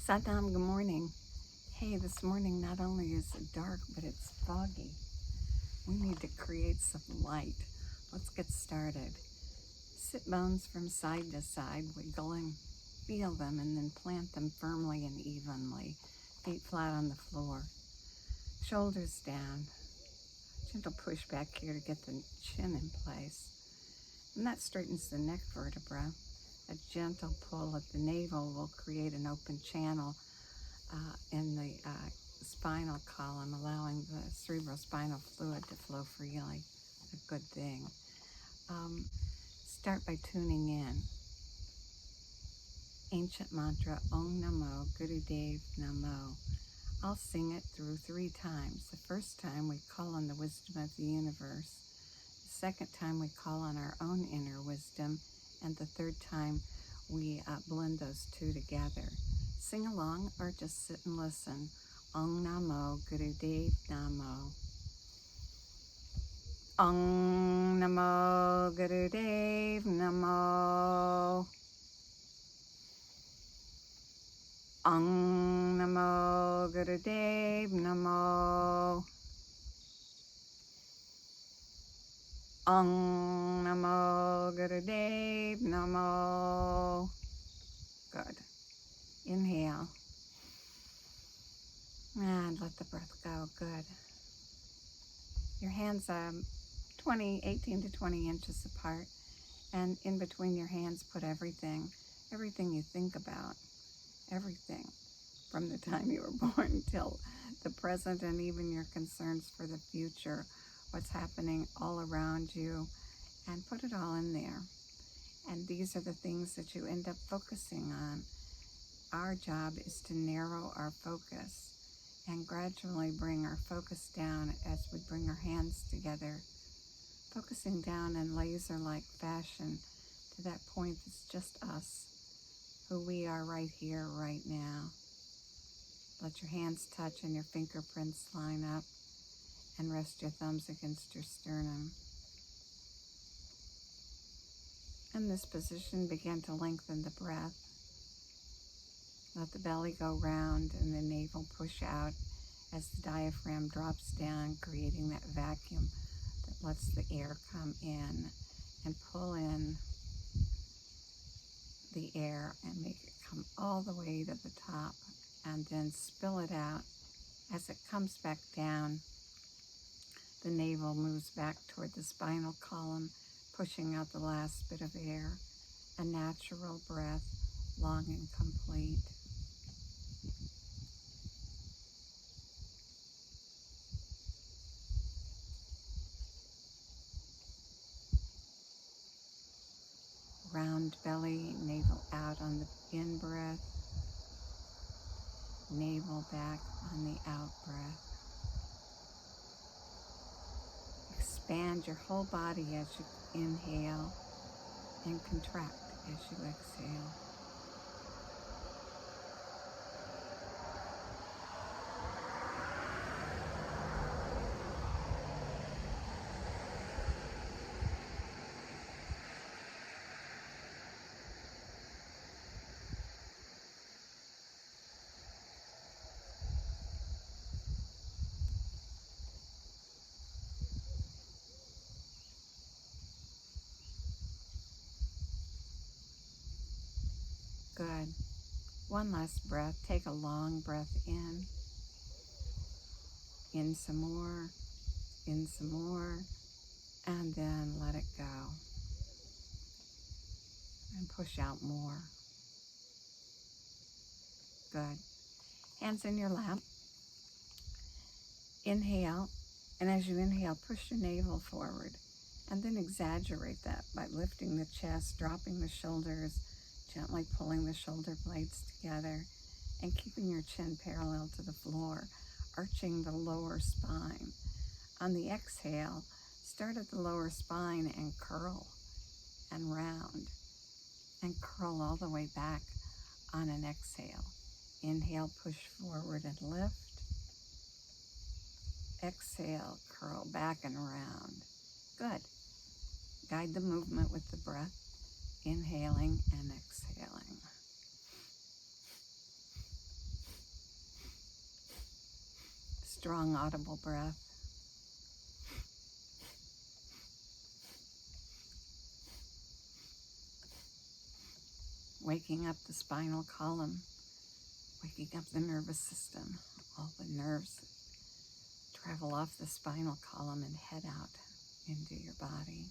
Saddam, good morning. Hey, this morning not only is it dark, but it's foggy. We need to create some light. Let's get started. Sit bones from side to side, wiggling. Feel them and then plant them firmly and evenly. Feet flat on the floor. Shoulders down. Gentle push back here to get the chin in place. And that straightens the neck vertebra. A gentle pull at the navel will create an open channel in the spinal column, allowing the cerebrospinal fluid to flow freely. A good thing. Start by tuning in. Ancient mantra, Om Namo Gurudev Namo. I'll sing it through 3 times. The first time we call on the wisdom of the universe. The second time we call on our own inner wisdom. And the third time we blend those two together. Sing along or just sit and listen. Om Namo Gurudev Namo. Om Namo Gurudev Namo. Om Namo Gurudev Namo. Om Namo Gurudev Namo. Good. Inhale. And let the breath go. Good. Your hands 18 to 20 inches apart. And in between your hands, put everything you think about. Everything from the time you were born till the present, and even your concerns for the future, what's happening all around you, and put it all in there. And these are the things that you end up focusing on. Our job is to narrow our focus and gradually bring our focus down as we bring our hands together, focusing down in laser-like fashion to that point that's just us, who we are right here, right now. Let your hands touch and your fingerprints line up, and rest your thumbs against your sternum. In this position, begin to lengthen the breath. Let the belly go round and the navel push out as the diaphragm drops down, creating that vacuum that lets the air come in and pull in the air and make it come all the way to the top, and then spill it out. As it comes back down, the navel moves back toward the spinal column, pushing out the last bit of air. A natural breath, long and complete. Round belly, navel out on the in-breath, navel back on the out-breath. Expand your whole body as you inhale and contract as you exhale. Good. One last breath. Take a long breath in. In some more, and then let it go. And push out more. Good. Hands in your lap. Inhale, and as you inhale, push your navel forward, and then exaggerate that by lifting the chest, dropping the shoulders, gently pulling the shoulder blades together, and keeping your chin parallel to the floor, arching the lower spine. On the exhale, start at the lower spine and curl and round, and curl all the way back on an exhale. Inhale, push forward and lift. Exhale, curl back and around. Good. Guide the movement with the breath, inhaling and exhaling. strong, audible breath. Waking up the spinal column, waking up the nervous system. All the nerves travel off the spinal column and head out into your body.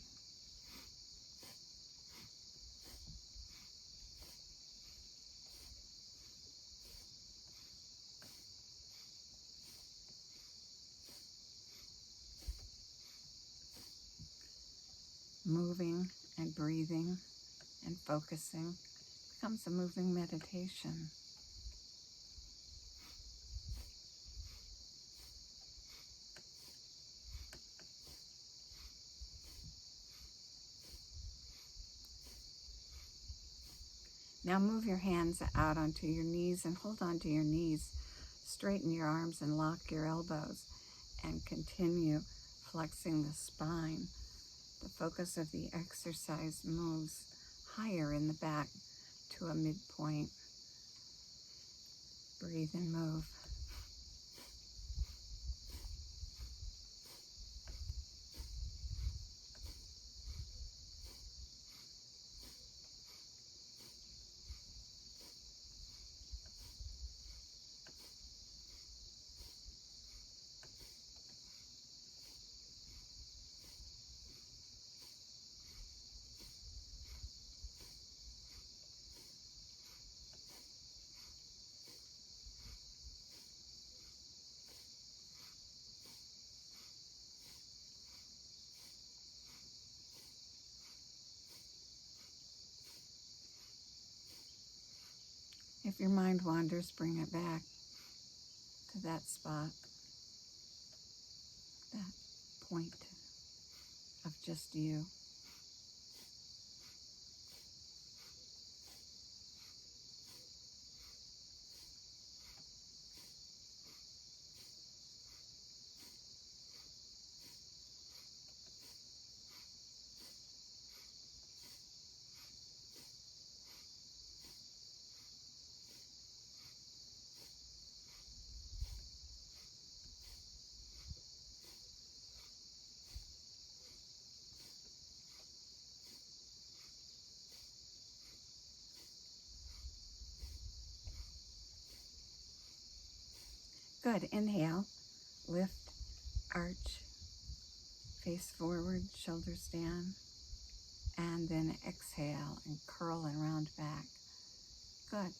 Moving and breathing and focusing becomes a moving meditation. Now move your hands out onto your knees and hold onto your knees. Straighten your arms and lock your elbows and continue flexing the spine. The focus of the exercise moves higher in the back to a midpoint. Breathe and move. If your mind wanders, bring it back to that spot, that point of just you. Good. Inhale, lift, arch, face forward, shoulders down, and then exhale and curl and round back. Good.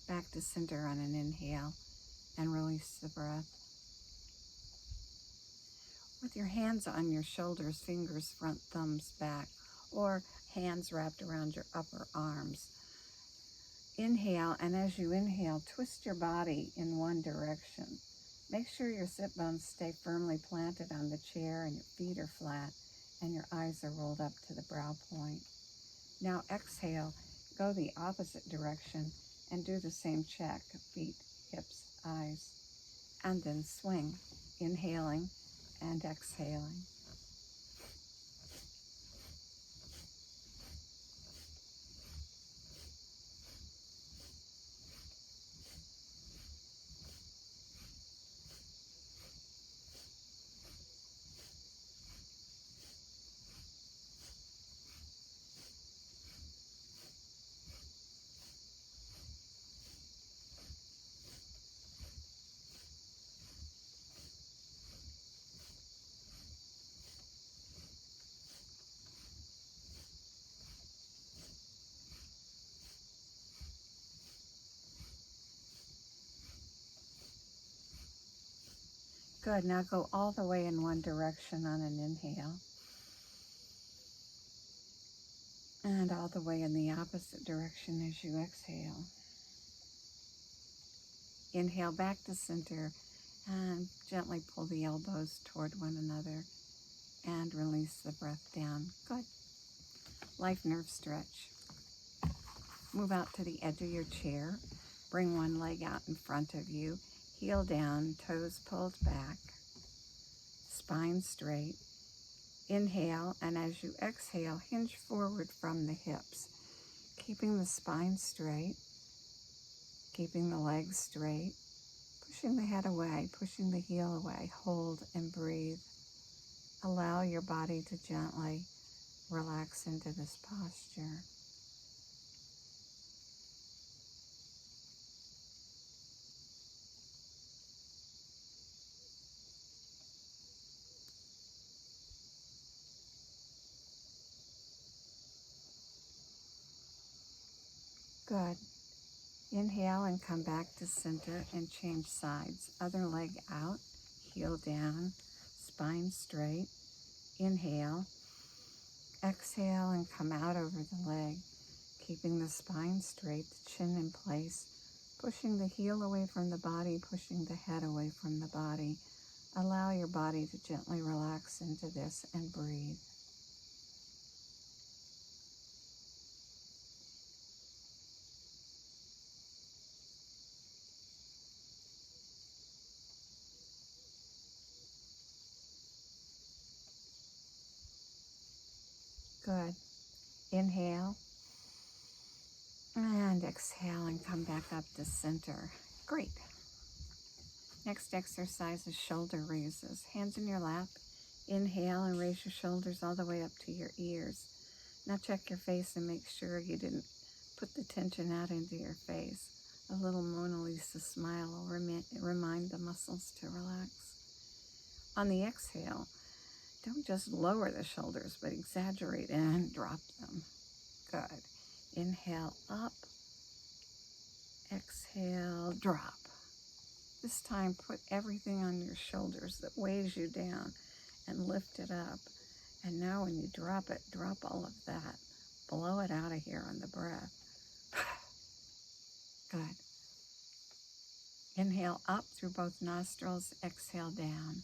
Back to center on an inhale and release the breath. With your hands on your shoulders, fingers, front, thumbs, back, or hands wrapped around your upper arms. Inhale, and as you inhale, twist your body in one direction. Make sure your sit bones stay firmly planted on the chair and your feet are flat and your eyes are rolled up to the brow point. Now exhale, go the opposite direction and do the same check, feet, hips, eyes, and then swing, inhaling and exhaling. Good. Now go all the way in one direction on an inhale. And all the way in the opposite direction as you exhale. Inhale back to center and gently pull the elbows toward one another and release the breath down. Good. Life nerve stretch. Move out to the edge of your chair. Bring one leg out in front of you. Heel down, toes pulled back. Spine straight. Inhale, and as you exhale, hinge forward from the hips, keeping the spine straight, keeping the legs straight. Pushing the head away, pushing the heel away. Hold and breathe. Allow your body to gently relax into this posture. Good. Inhale and come back to center and change sides. Other leg out, heel down, spine straight. Inhale. Exhale and come out over the leg, keeping the spine straight, the chin in place, pushing the heel away from the body, pushing the head away from the body. Allow your body to gently relax into this and breathe. Good. Inhale and exhale and come back up to center. Great. Next exercise is shoulder raises. Hands in your lap. Inhale and raise your shoulders all the way up to your ears. Now check your face and make sure you didn't put the tension out into your face. A little Mona Lisa smile will remind the muscles to relax. On the exhale, don't just lower the shoulders, but exaggerate and drop them. Good. Inhale up. Exhale, drop. This time, put everything on your shoulders that weighs you down and lift it up. And now when you drop it, drop all of that. Blow it out of here on the breath. Good. Inhale up through both nostrils. Exhale down.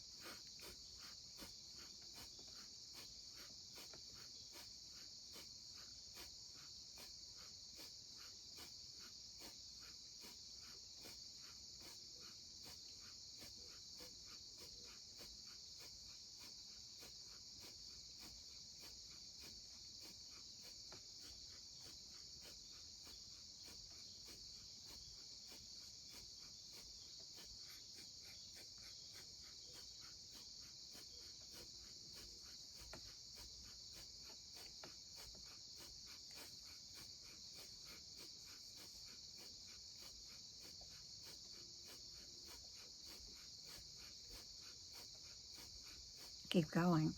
Keep going.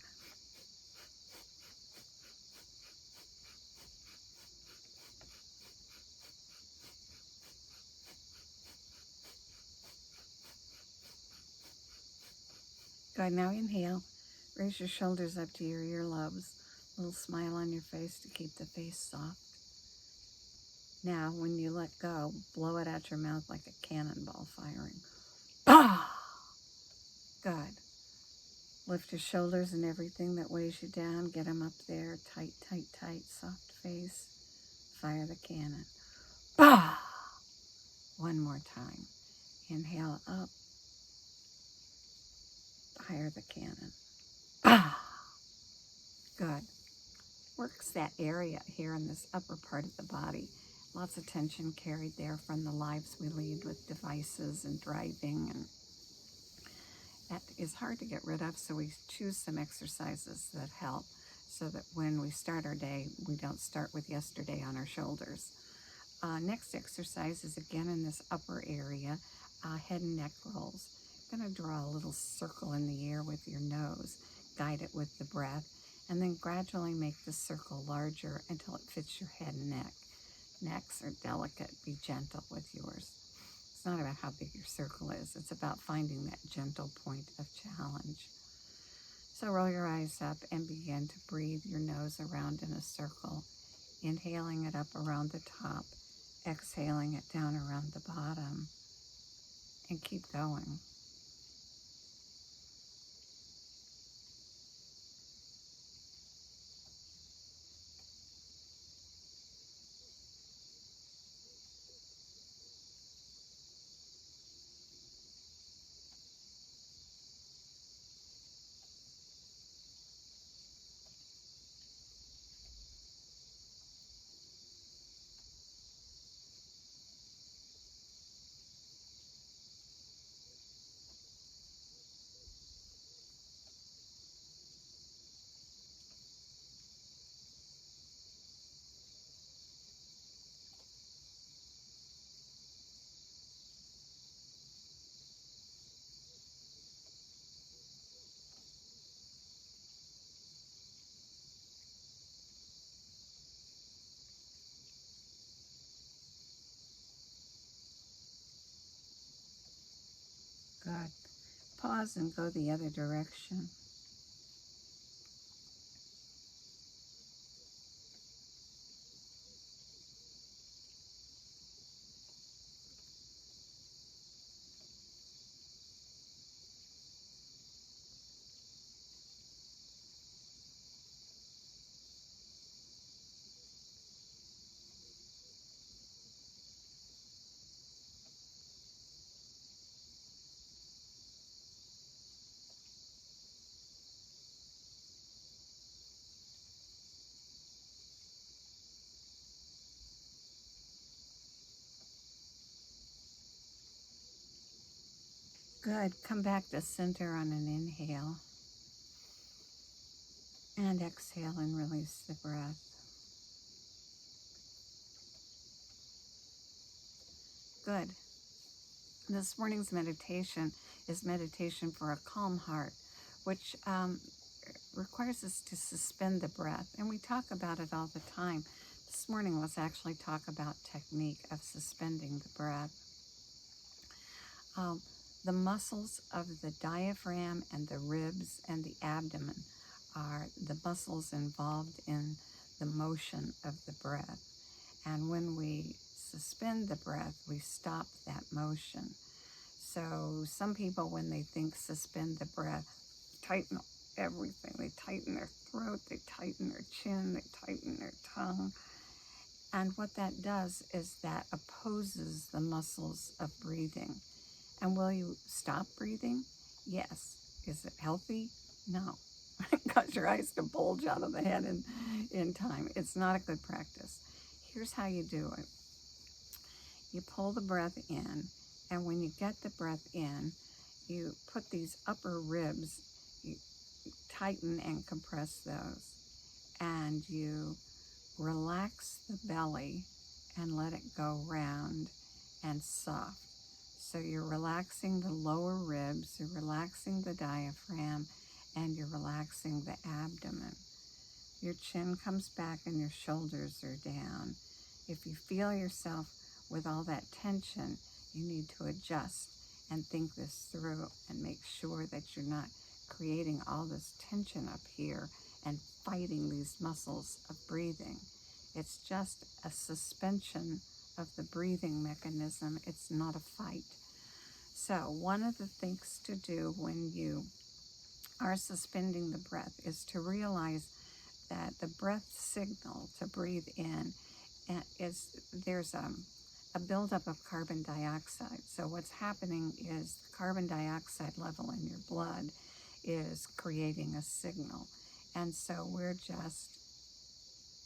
Good. Now inhale. Raise your shoulders up to your earlobes. A little smile on your face to keep the face soft. Now, when you let go, blow it out your mouth like a cannonball firing. Ah! Good. Lift your shoulders and everything that weighs you down. Get them up there. Tight, tight, tight. Soft face. Fire the cannon. Bah! One more time. Inhale up. Fire the cannon. Bah! Good. Works that area here in this upper part of the body. Lots of tension carried there from the lives we lead with devices and driving, and that is hard to get rid of, so we choose some exercises that help so that when we start our day, we don't start with yesterday on our shoulders. Next exercise is again in this upper area, head and neck rolls. You're going to draw a little circle in the air with your nose, guide it with the breath, and then gradually make the circle larger until it fits your head and neck. Necks are delicate. Be gentle with yours. It's not about how big your circle is. It's about finding that gentle point of challenge. So roll your eyes up and begin to breathe your nose around in a circle, inhaling it up around the top, exhaling it down around the bottom, and keep going. Good. Pause and go the other direction. Good. Come back to center on an inhale. And exhale and release the breath. Good. This morning's meditation is meditation for a calm heart, which requires us to suspend the breath. And we talk about it all the time. This morning, let's actually talk about technique of suspending the breath. The muscles of the diaphragm and the ribs and the abdomen are the muscles involved in the motion of the breath. And when we suspend the breath, we stop that motion. So some people, when they think suspend the breath, tighten everything. They tighten their throat, they tighten their chin, they tighten their tongue. And what that does is that opposes the muscles of breathing. And will you stop breathing? Yes. Is it healthy? No. Cause your eyes to bulge out of the head in time. It's not a good practice. Here's how you do it. You pull the breath in, and when you get the breath in, you put these upper ribs, you tighten and compress those, and you relax the belly and let it go round and soft. So you're relaxing the lower ribs, you're relaxing the diaphragm, and you're relaxing the abdomen. Your chin comes back and your shoulders are down. If you feel yourself with all that tension, you need to adjust and think this through and make sure that you're not creating all this tension up here and fighting these muscles of breathing. It's just a suspension of the breathing mechanism. It's not a fight. So one of the things to do when you are suspending the breath is to realize that the breath signal to breathe in is there's a buildup of carbon dioxide. So what's happening is the carbon dioxide level in your blood is creating a signal. And so we're just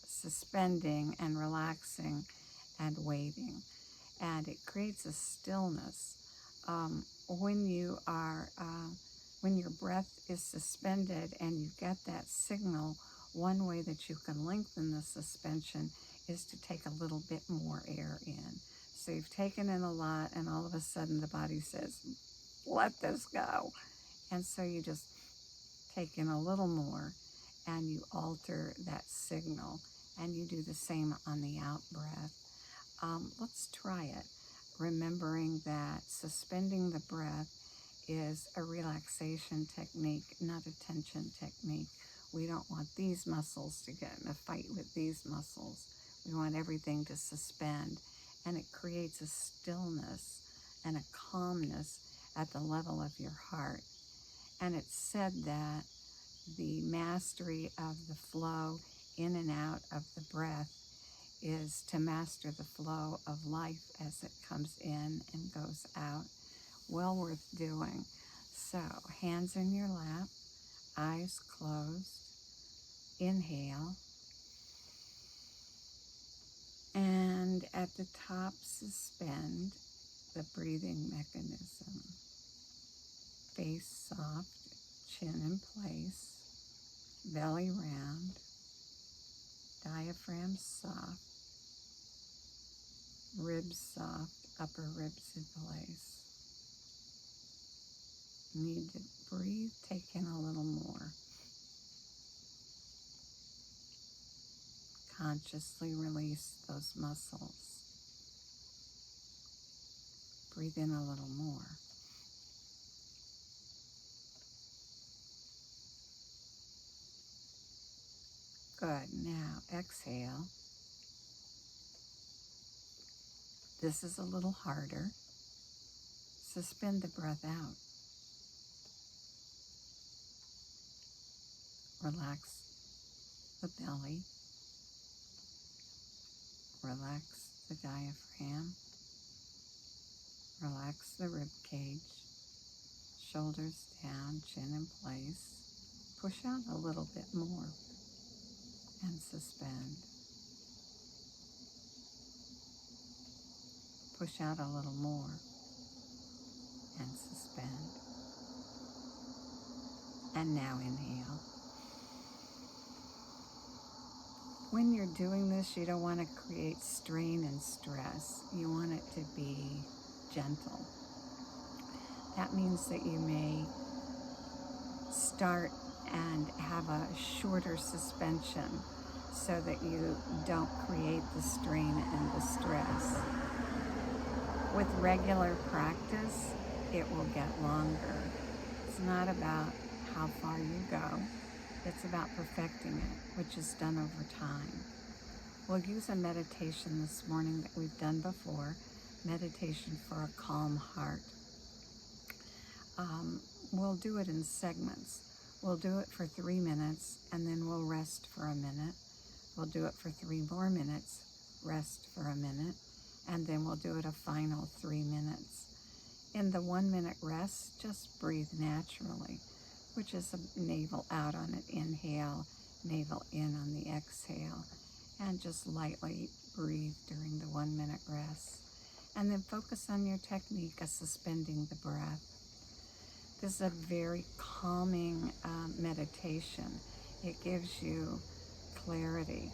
suspending and relaxing and waiting. And it creates a stillness. When your breath is suspended and you get that signal, one way that you can lengthen the suspension is to take a little bit more air in. So you've taken in a lot, and all of a sudden the body says, let this go. And so you just take in a little more, and you alter that signal, and you do the same on the out breath. Let's try it, remembering that suspending the breath is a relaxation technique, not a tension technique. We don't want these muscles to get in a fight with these muscles. We want everything to suspend, and it creates a stillness and a calmness at the level of your heart. And it's said that the mastery of the flow in and out of the breath is to master the flow of life as it comes in and goes out. Well worth doing. So, hands in your lap, eyes closed. Inhale. And at the top, suspend the breathing mechanism. Face soft, chin in place, belly round, diaphragm soft, ribs soft, upper ribs in place. Need to breathe, take in a little more. Consciously release those muscles. Breathe in a little more. Good. Now exhale. This is a little harder. Suspend the breath out. Relax the belly. Relax the diaphragm. Relax the rib cage. Shoulders down, chin in place. Push out a little bit more and suspend. Push out a little more and suspend. And now inhale. When you're doing this, you don't want to create strain and stress. You want it to be gentle. That means that you may start and have a shorter suspension so that you don't create the strain and the stress. With regular practice, it will get longer. It's not about how far you go. It's about perfecting it, which is done over time. We'll use a meditation this morning that we've done before, meditation for a calm heart. We'll do it in segments. We'll do it for 3 minutes, and then we'll rest for a minute. We'll do it for 3 more minutes, rest for a minute, and then we'll do it a final 3 minutes. In the 1 minute rest, just breathe naturally, which is a navel out on an inhale, navel in on the exhale, and just lightly breathe during the 1 minute rest. And then focus on your technique of suspending the breath. This is a very calming meditation. It gives you clarity,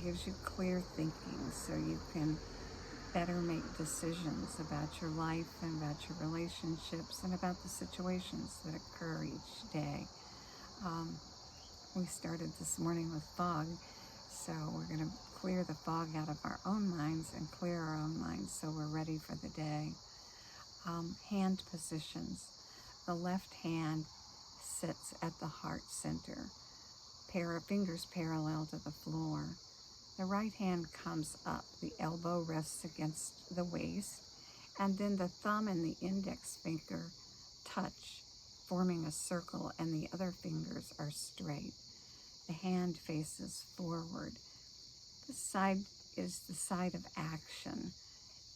gives you clear thinking so you can better make decisions about your life and about your relationships and about the situations that occur each day. We started this morning with fog, so we're going to clear the fog out of our own minds and clear our own minds so we're ready for the day. Hand positions. The left hand sits at the heart center, pair of fingers parallel to the floor. The right hand comes up, the elbow rests against the waist, and then the thumb and the index finger touch, forming a circle, and the other fingers are straight. The hand faces forward. This side is the side of action,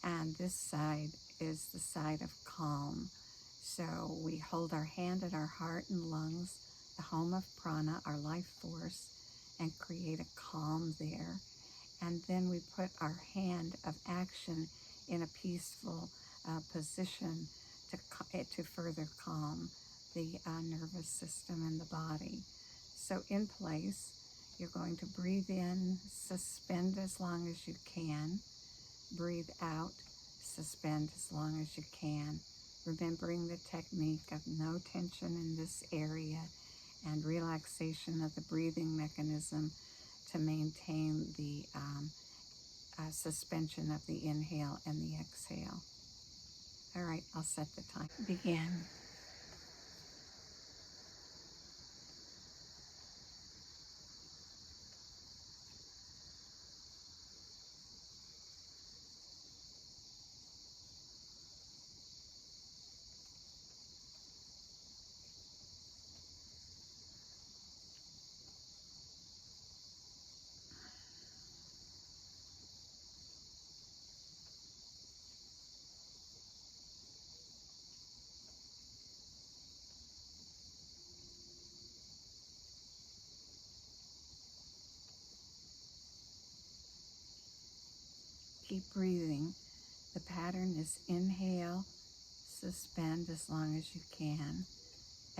and this side is the side of calm. So we hold our hand at our heart and lungs, the home of prana, our life force, and create a calm there. And then we put our hand of action in a peaceful position to further calm the nervous system and the body. So in place, you're going to breathe in, suspend as long as you can, breathe out, suspend as long as you can, remembering the technique of no tension in this area and relaxation of the breathing mechanism to maintain the suspension of the inhale and the exhale. All right, I'll set the time. Begin. Keep breathing. The pattern is inhale, suspend as long as you can.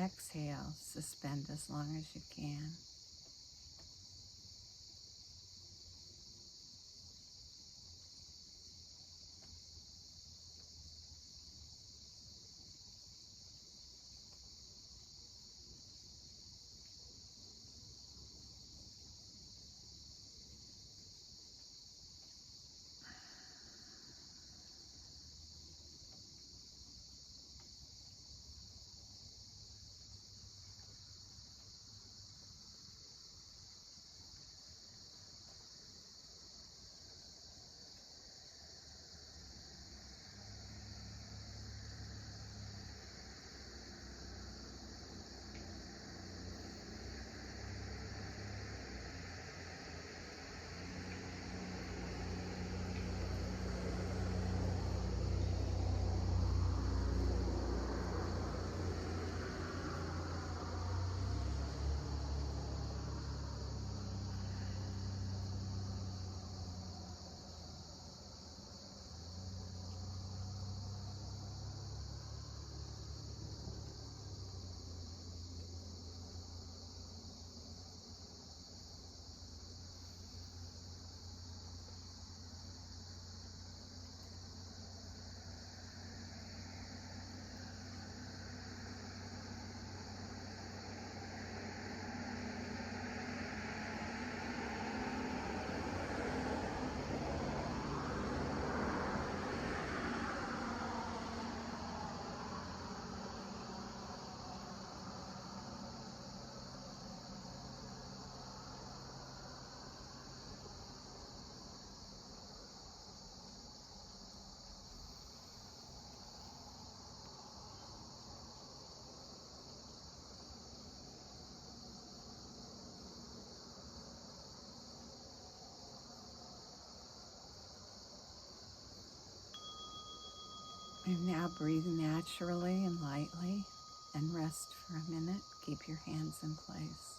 Exhale, suspend as long as you can. And now breathe naturally and lightly and rest for a minute. Keep your hands in place.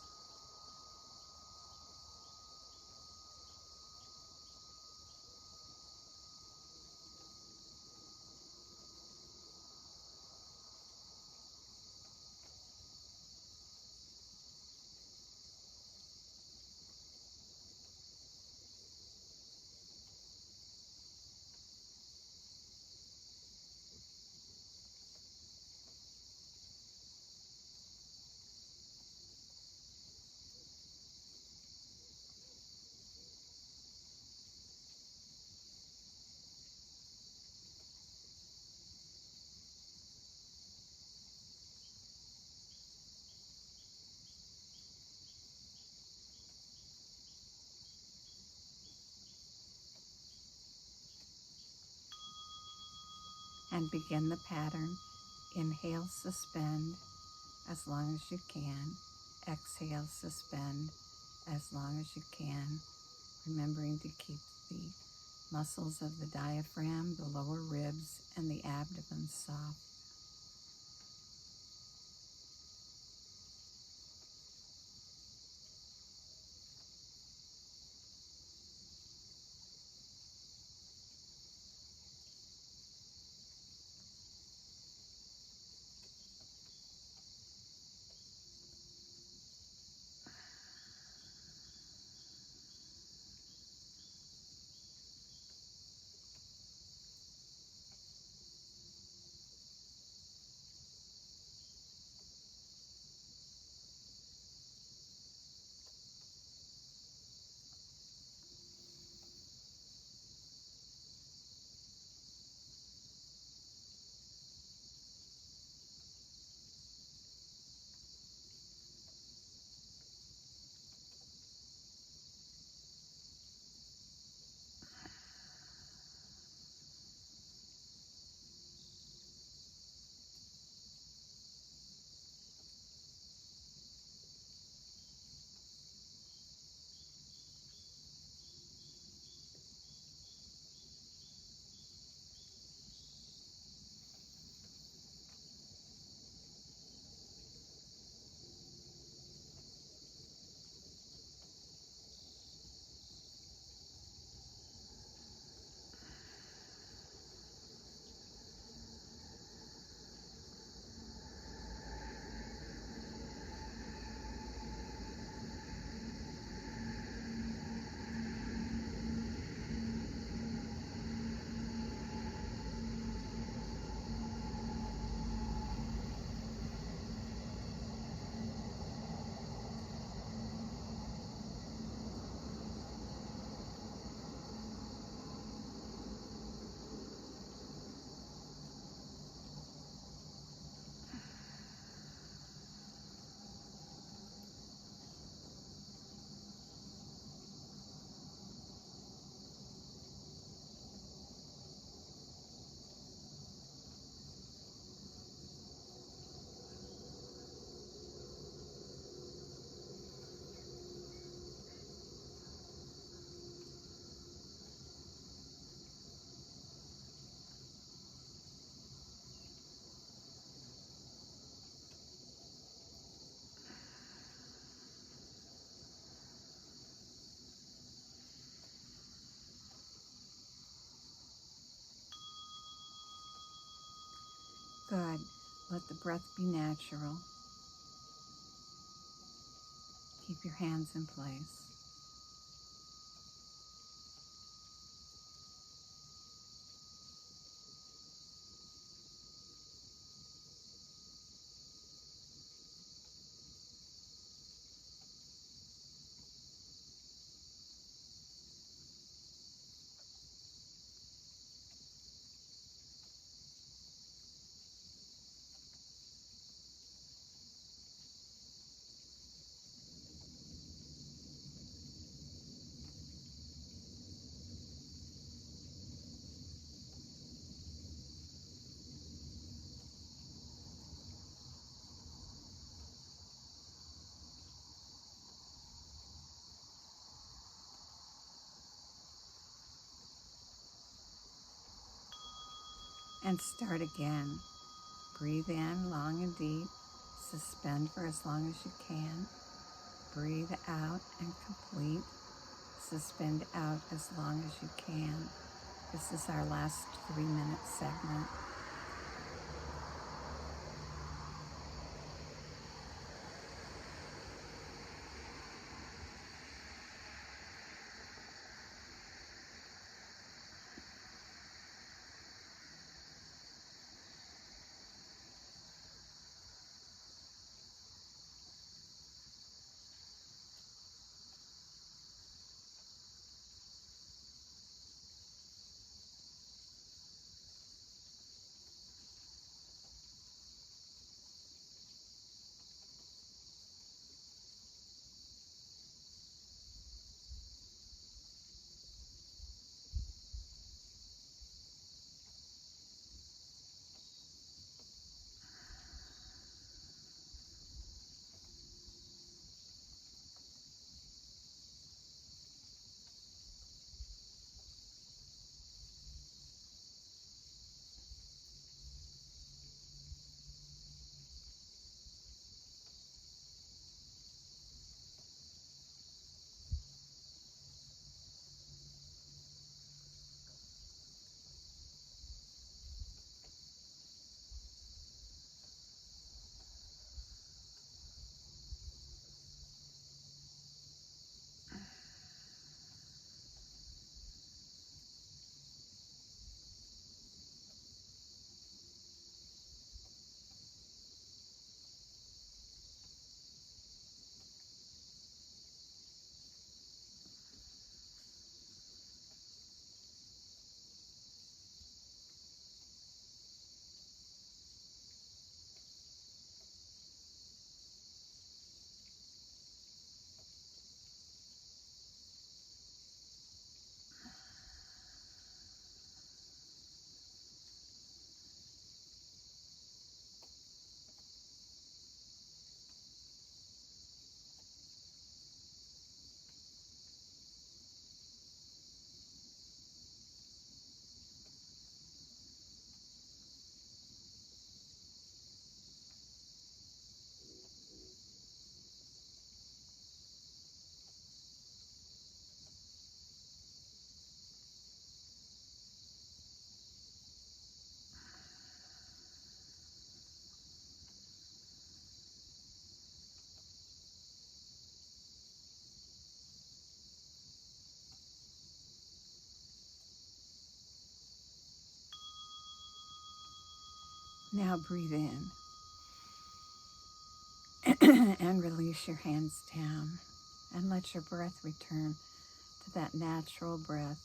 And begin the pattern. Inhale, suspend as long as you can. Exhale, suspend as long as you can. Remembering to keep the muscles of the diaphragm, the lower ribs, and the abdomen soft. Good. Let the breath be natural. Keep your hands in place. and start again. Breathe in long and deep. Suspend for as long as you can. Breathe out and complete. Suspend out as long as you can. This is our last 3-minute segment. Now breathe in and release your hands down and let your breath return to that natural breath,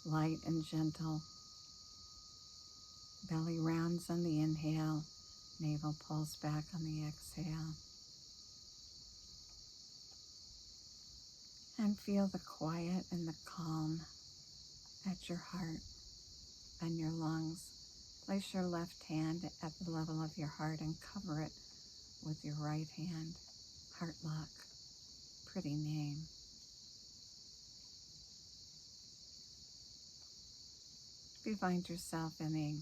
light and gentle. Belly rounds on the inhale, navel pulls back on the exhale. And feel the quiet and the calm at your heart and your lungs. Place your left hand at the level of your heart and cover it with your right hand. Heart lock, pretty name. If you find yourself in a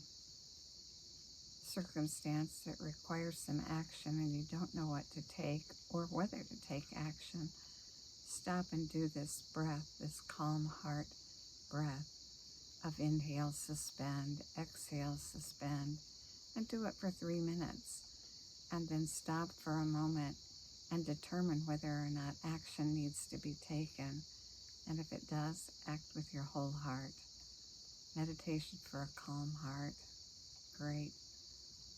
circumstance that requires some action and you don't know what to take or whether to take action, stop and do this breath, this calm heart breath of inhale, suspend, exhale, suspend, and do it for 3 minutes. And then stop for a moment and determine whether or not action needs to be taken. And if it does, act with your whole heart. Meditation for a calm heart. Great.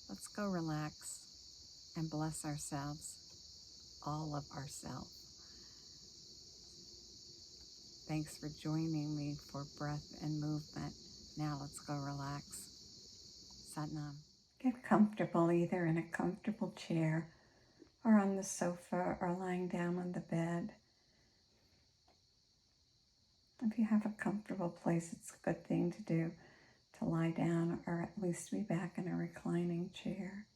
Let's go relax and bless ourselves, all of ourselves. Thanks for joining me for breath and movement. Now let's go relax. Sat Nam. Get comfortable either in a comfortable chair or on the sofa or lying down on the bed. If you have a comfortable place, it's a good thing to do to lie down or at least be back in a reclining chair.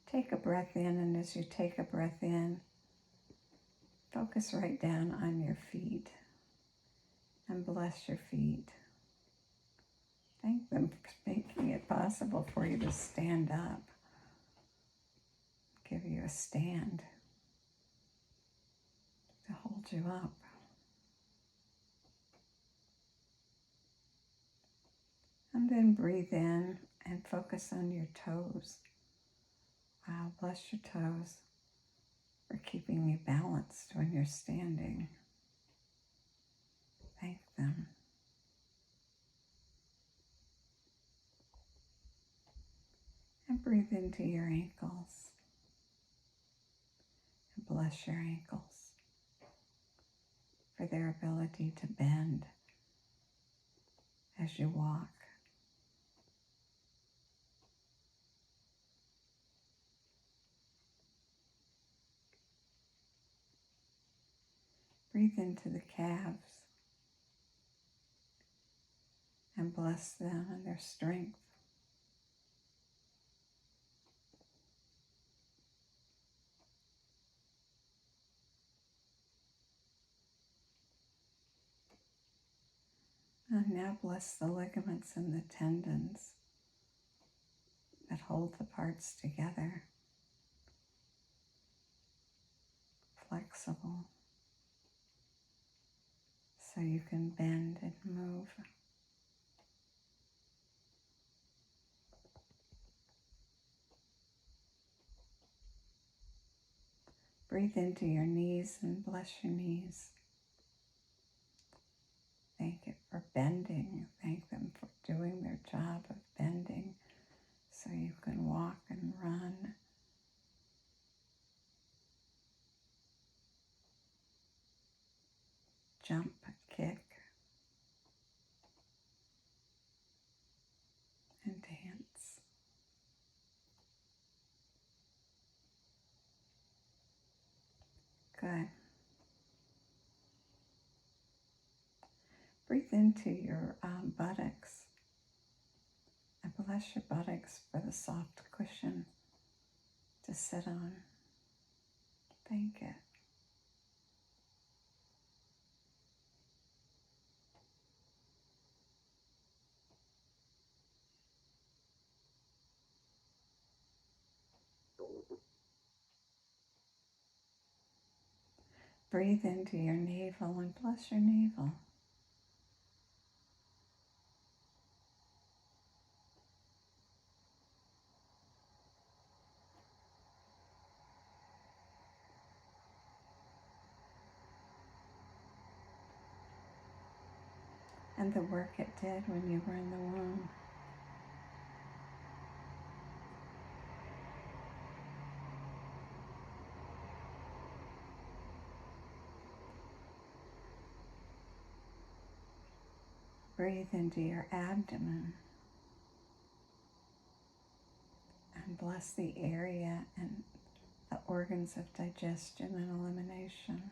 Take a breath in, and as you take a breath in, focus right down on your feet. bless your feet. Thank them for making it possible for you to stand up. Give you a stand to hold you up. And then breathe in and focus on your toes. Wow, bless your toes for keeping you balanced when you're standing. Thank them. And breathe into your ankles. And bless your ankles for their ability to bend as you walk. Breathe into the calves and bless them and their strength. And now bless the ligaments and the tendons that hold the parts together. Flexible, so you can bend and move. Breathe into your knees and bless your knees. Thank it for bending. Thank them for doing their job of bending so you can walk and run. Jump, kick, and dance. Good. Breathe into your buttocks and bless your buttocks for the soft cushion to sit on. Thank it. Breathe into your navel and bless your navel. And the work it did when you were in the womb. Breathe into your abdomen and bless the area and the organs of digestion and elimination.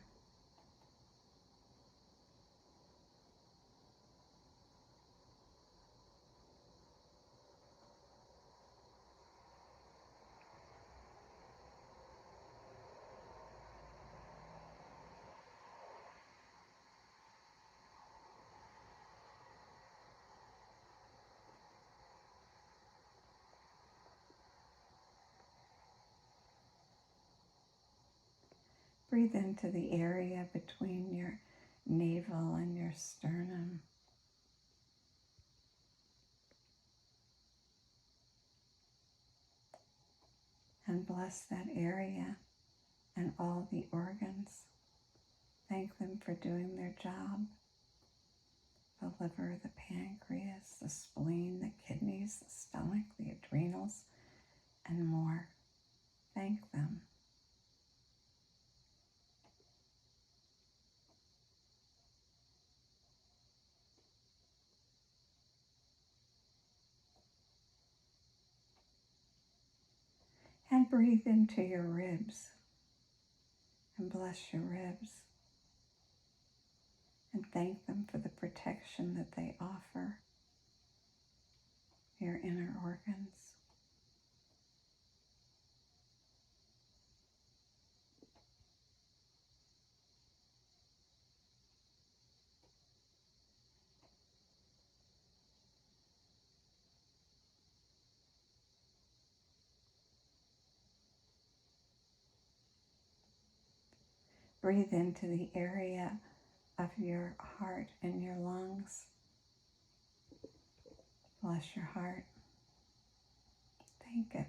Breathe into the area between your navel and your sternum. And bless that area and all the organs. Thank them for doing their job. The liver, the pancreas, the spleen, the kidneys, the stomach, the adrenals, and more. Thank them. And breathe into your ribs and bless your ribs and thank them for the protection that they offer your inner organs. Breathe into the area of your heart and your lungs. Bless your heart. Thank it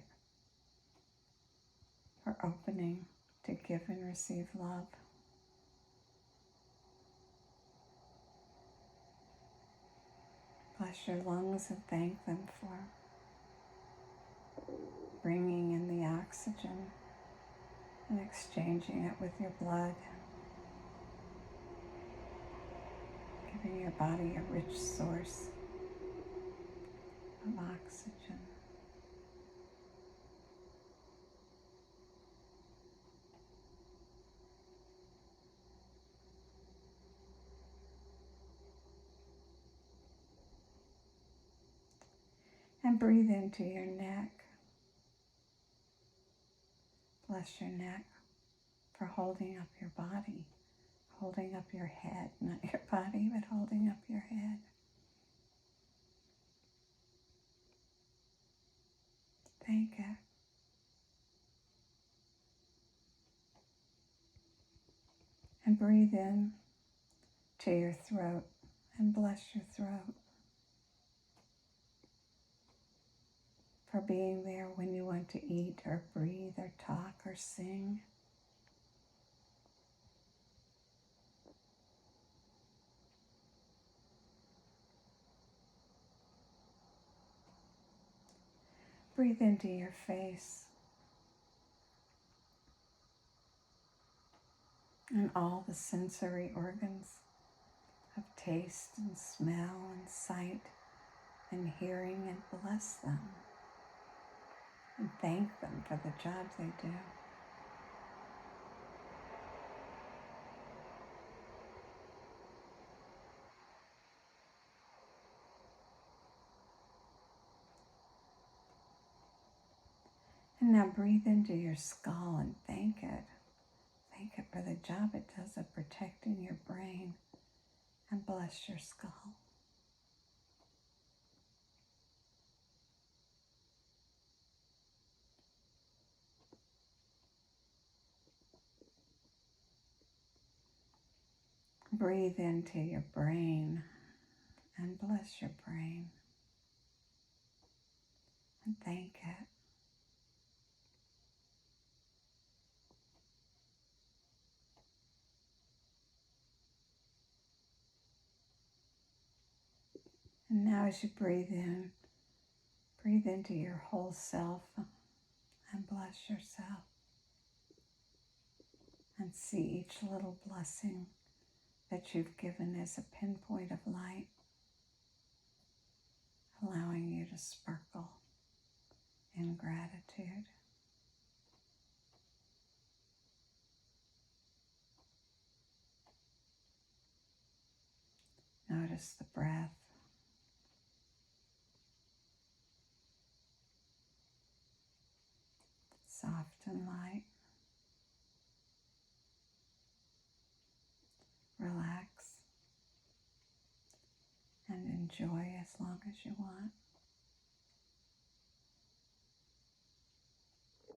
for opening to give and receive love. Bless your lungs and thank them for bringing in the oxygen and exchanging it with your blood, giving your body a rich source of oxygen. And breathe into your neck. Bless your neck for holding up your body, holding up your head, not your body, but holding up your head. Thank it. And breathe in to your throat and bless your throat for being there when you want to eat or breathe or talk or sing. Breathe into your face and all the sensory organs of taste and smell and sight and hearing, and bless them and thank them for the job they do. And now breathe into your skull and thank it. Thank it for the job it does of protecting your brain, and bless your skull. Breathe into your brain and bless your brain and thank it. And now as you breathe in, breathe into your whole self and bless yourself. And see each little blessing that you've given as a pinpoint of light, allowing you to sparkle in gratitude. Notice the breath. Soft and light. Relax and enjoy as long as you want.